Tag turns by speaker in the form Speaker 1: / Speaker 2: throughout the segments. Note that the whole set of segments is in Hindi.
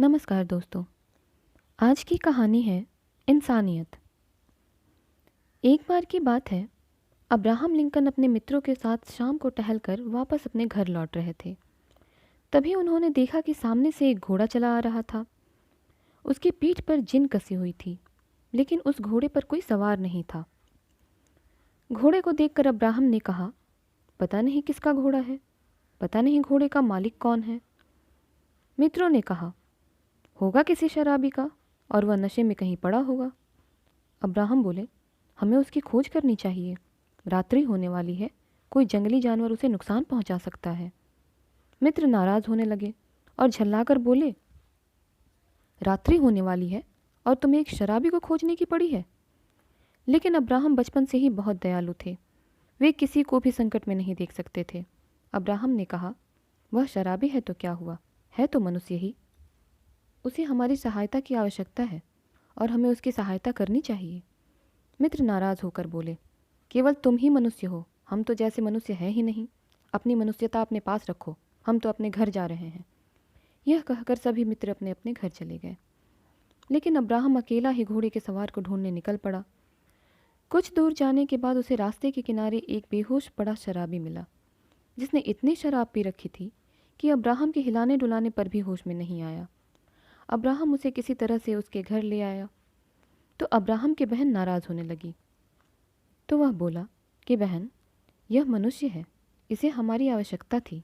Speaker 1: नमस्कार दोस्तों। आज की कहानी है इंसानियत। एक बार की बात है, अब्राहम लिंकन अपने मित्रों के साथ शाम को टहलकर वापस अपने घर लौट रहे थे। तभी उन्होंने देखा कि सामने से एक घोड़ा चला आ रहा था। उसकी पीठ पर जिन कसी हुई थी, लेकिन उस घोड़े पर कोई सवार नहीं था। घोड़े को देखकर अब्राहम ने कहा, पता नहीं किसका घोड़ा है, पता नहीं घोड़े का मालिक कौन है। मित्रों ने कहा, होगा किसी शराबी का और वह नशे में कहीं पड़ा होगा। अब्राहम बोले, हमें उसकी खोज करनी चाहिए। रात्रि होने वाली है, कोई जंगली जानवर उसे नुकसान पहुंचा सकता है। मित्र नाराज होने लगे और झल्लाकर बोले, रात्रि होने वाली है और तुम्हें एक शराबी को खोजने की पड़ी है। लेकिन अब्राहम बचपन से ही बहुत दयालु थे। वे किसी को भी संकट में नहीं देख सकते थे। अब्राहम ने कहा, वह शराबी है तो क्या हुआ, है तो मनुष्य ही। उसे हमारी सहायता की आवश्यकता है और हमें उसकी सहायता करनी चाहिए। मित्र नाराज होकर बोले, केवल तुम ही मनुष्य हो, हम तो जैसे मनुष्य हैं ही नहीं। अपनी मनुष्यता अपने पास रखो, हम तो अपने घर जा रहे हैं। यह कहकर सभी मित्र अपने अपने घर चले गए। लेकिन अब्राहम अकेला ही घोड़े के सवार को ढूंढने निकल पड़ा। कुछ दूर जाने के बाद उसे रास्ते के किनारे एक बेहोश पड़ा शराबी मिला, जिसने इतनी शराब पी रखी थी कि अब्राहम के हिलाने डुलाने पर भी होश में नहीं आया। अब्राहम उसे किसी तरह से उसके घर ले आया तो अब्राहम की बहन नाराज होने लगी। तो वह बोला कि बहन, यह मनुष्य है, इसे हमारी आवश्यकता थी,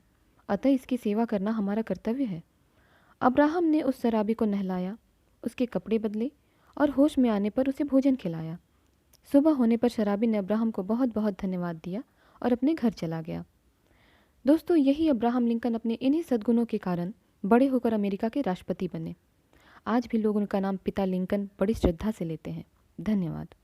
Speaker 1: अतः इसकी सेवा करना हमारा कर्तव्य है। अब्राहम ने उस शराबी को नहलाया, उसके कपड़े बदले और होश में आने पर उसे भोजन खिलाया। सुबह होने पर शराबी ने अब्राहम को बहुत बहुत धन्यवाद दिया और अपने घर चला गया। दोस्तों, यही अब्राहम लिंकन अपने इन्हीं सद्गुणों के कारण बड़े होकर अमेरिका के राष्ट्रपति बने। आज भी लोग उनका नाम पिता लिंकन बड़ी श्रद्धा से लेते हैं। धन्यवाद।